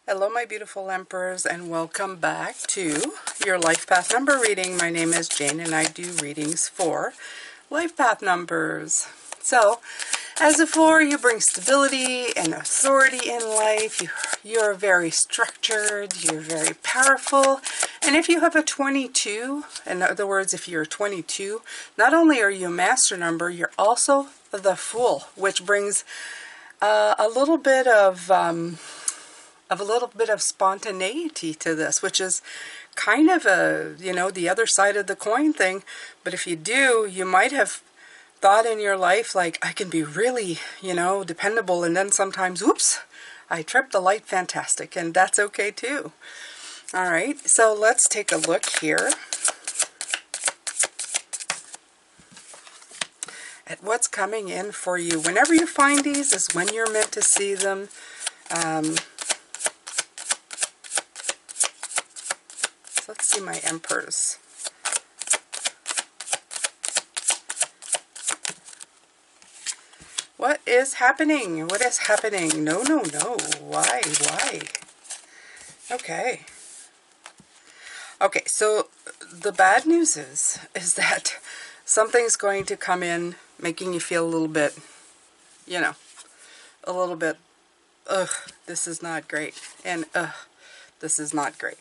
Hello my beautiful emperors, and welcome back to your life path number reading. My name is Jane and I do readings for life path numbers. So as a 4, you bring stability and authority in life. You're very structured, you're very powerful. And if you have a 22, in other words, if you're 22, not only are you a master number, you're also the Fool, which brings a little bit of spontaneity to this, which is kind of a, the other side of the coin thing. But if you do, you might have thought in your life, like, I can be really, dependable, and then sometimes, whoops, I tripped the light. Fantastic. And that's okay too. All right, so let's take a look here at what's coming in for you. Whenever you find these is when you're meant to see them. Let's see my emperors. What is happening? What is happening? No, no, no. Why? Why? Okay. Okay, so the bad news is that something's going to come in making you feel a little bit, a little bit, this is not great. And, this is not great.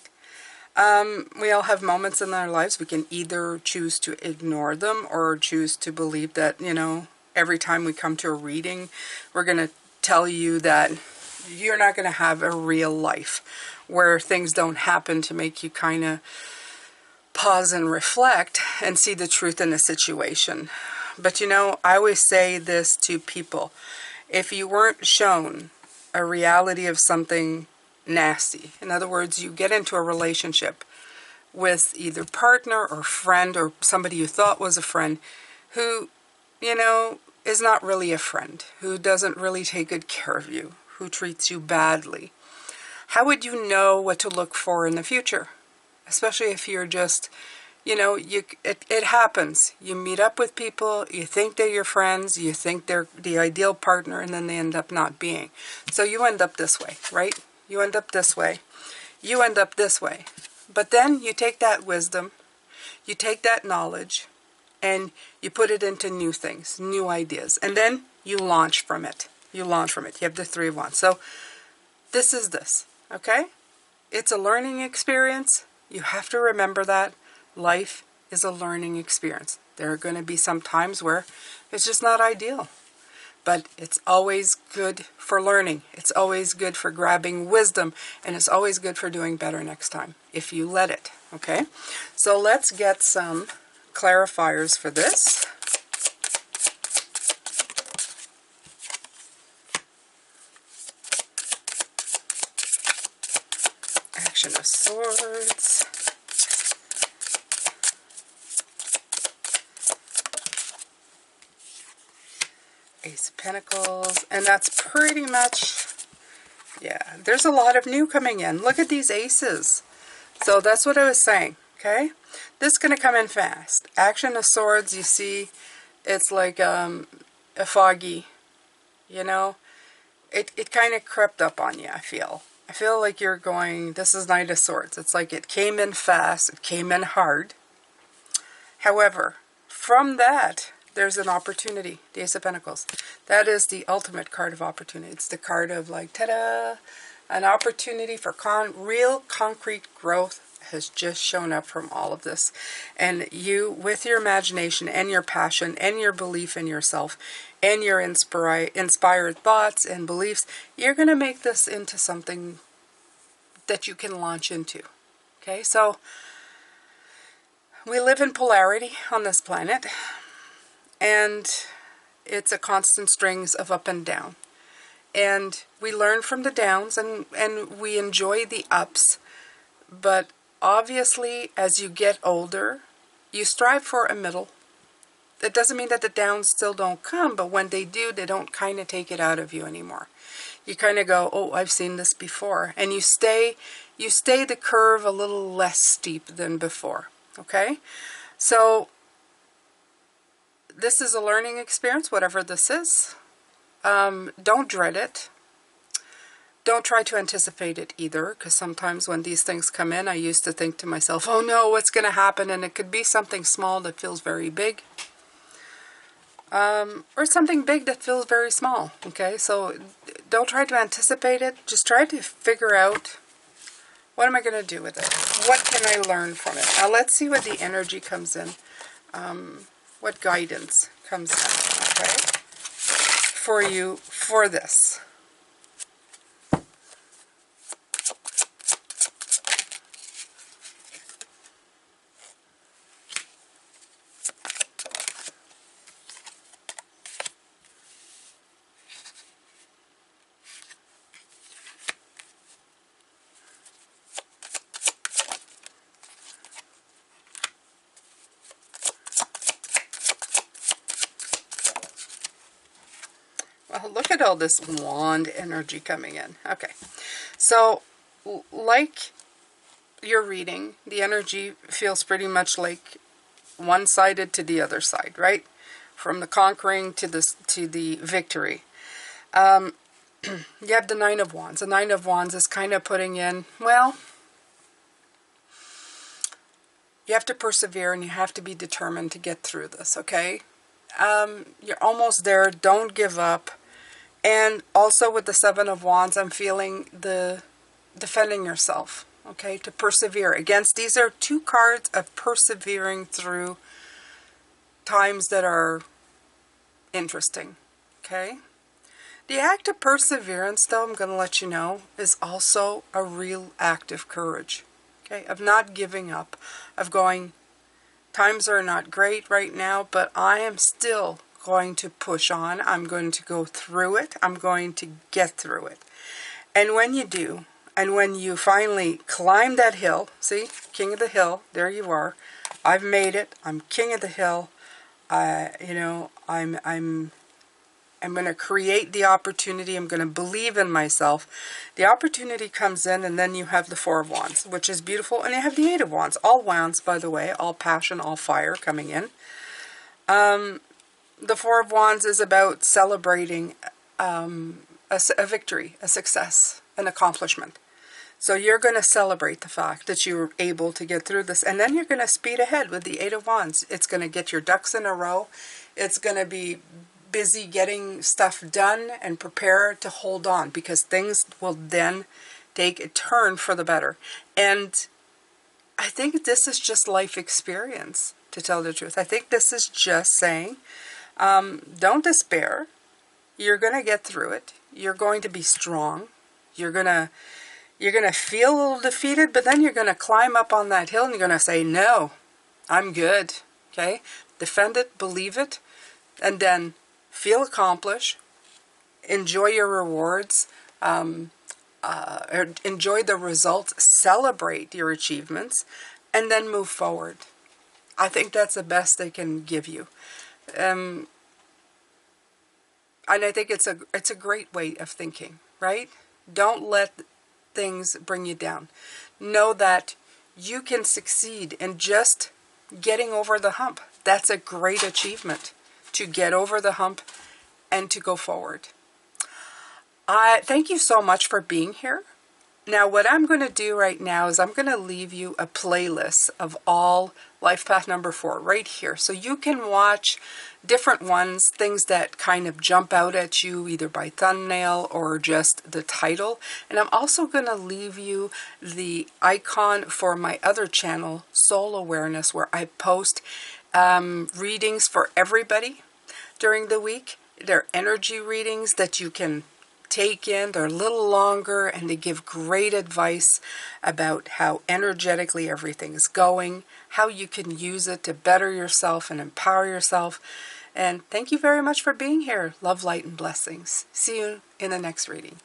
We all have moments in our lives. We can either choose to ignore them or choose to believe that, every time we come to a reading, we're going to tell you that you're not going to have a real life where things don't happen to make you kind of pause and reflect and see the truth in a situation. But, I always say this to people. If you weren't shown a reality of something nasty, in other words, you get into a relationship with either partner or friend or somebody you thought was a friend who, is not really a friend, who doesn't really take good care of you, who treats you badly. How would you know what to look for in the future? Especially if you're just, it happens. You meet up with people, you think they're your friends, you think they're the ideal partner, and then they end up not being. So you end up this way, right? You end up this way. You end up this way. But then you take that wisdom, you take that knowledge, and you put it into new things, new ideas. And then you launch from it. You launch from it. You have the 3 of Wands. So this is this, okay? It's a learning experience. You have to remember that. Life is a learning experience. There are going to be some times where it's just not ideal. But it's always good for learning. It's always good for grabbing wisdom. And it's always good for doing better next time, if you let it. Okay? So let's get some clarifiers for this. Action of Swords. Ace of Pentacles, and that's pretty much, yeah, there's a lot of new coming in. Look at these aces. So that's what I was saying, okay? This is going to come in fast. Action of Swords, you see, it's like a foggy, it kind of crept up on you, I feel. I feel like you're going, this is Knight of Swords. It's like it came in fast, it came in hard. However, from that, there's an opportunity, the Ace of Pentacles. That is the ultimate card of opportunity. It's the card of like, ta-da, an opportunity for real concrete growth has just shown up from all of this. And you, with your imagination and your passion and your belief in yourself and your inspired thoughts and beliefs, you're going to make this into something that you can launch into. Okay, so we live in polarity on this planet. And it's a constant strings of up and down. And we learn from the downs and we enjoy the ups. But obviously, as you get older, you strive for a middle. That doesn't mean that the downs still don't come, but when they do, they don't kind of take it out of you anymore. You kind of go, oh, I've seen this before. And you stay the curve a little less steep than before. Okay? So this is a learning experience, whatever this is. Don't dread it. Don't try to anticipate it either, because sometimes when these things come in, I used to think to myself, oh no, what's going to happen? And it could be something small that feels very big. Or something big that feels very small, okay? So don't try to anticipate it. Just try to figure out, what am I going to do with it? What can I learn from it? Now let's see what the energy comes in. What guidance comes in, okay? For you, for this. Well, look at all this wand energy coming in. Okay, so like your reading, the energy feels pretty much like one-sided to the other side, right? From the conquering to the victory. You have the Nine of Wands. The Nine of Wands is kind of putting in, well, you have to persevere and you have to be determined to get through this, okay? You're almost there. Don't give up. And also with the Seven of Wands, I'm feeling the defending yourself, okay, to persevere against. These are two cards of persevering through times that are interesting, okay? The act of perseverance, though, I'm going to let you know, is also a real act of courage, okay, of not giving up, of going, times are not great right now, but I am still going to push on. I'm going to go through it. I'm going to get through it. And when you do, and when you finally climb that hill, see, king of the hill, there you are. I've made it. I'm king of the hill. You know, I'm going to create the opportunity. I'm going to believe in myself. The opportunity comes in, and then you have the Four of Wands, which is beautiful. And you have the Eight of Wands. All wands, by the way, all passion, all fire coming in. The Four of Wands is about celebrating a victory, a success, an accomplishment. So you're going to celebrate the fact that you were able to get through this. And then you're going to speed ahead with the Eight of Wands. It's going to get your ducks in a row. It's going to be busy getting stuff done and prepare to hold on, because things will then take a turn for the better. And I think this is just life experience, to tell the truth. I think this is just saying, don't despair. You're going to get through it. You're going to be strong. You're going to feel a little defeated, but then you're going to climb up on that hill and you're going to say, no, I'm good. Okay? Defend it, believe it, and then feel accomplished. Enjoy your rewards. Or enjoy the results. Celebrate your achievements, and then move forward. I think that's the best they can give you. And I think it's a great way of thinking, right? Don't let things bring you down. Know that you can succeed in just getting over the hump. That's a great achievement, to get over the hump and to go forward. Thank you so much for being here. Now, what I'm going to do right now is I'm going to leave you a playlist of all Life Path number 4 right here. So you can watch different ones, things that kind of jump out at you either by thumbnail or just the title. And I'm also going to leave you the icon for my other channel, Soul Awareness, where I post readings for everybody during the week. They're energy readings that you can take in. They're a little longer, and they give great advice about how energetically everything is going, how you can use it to better yourself and empower yourself. And thank you very much for being here. Love, light, and blessings. See you in the next reading.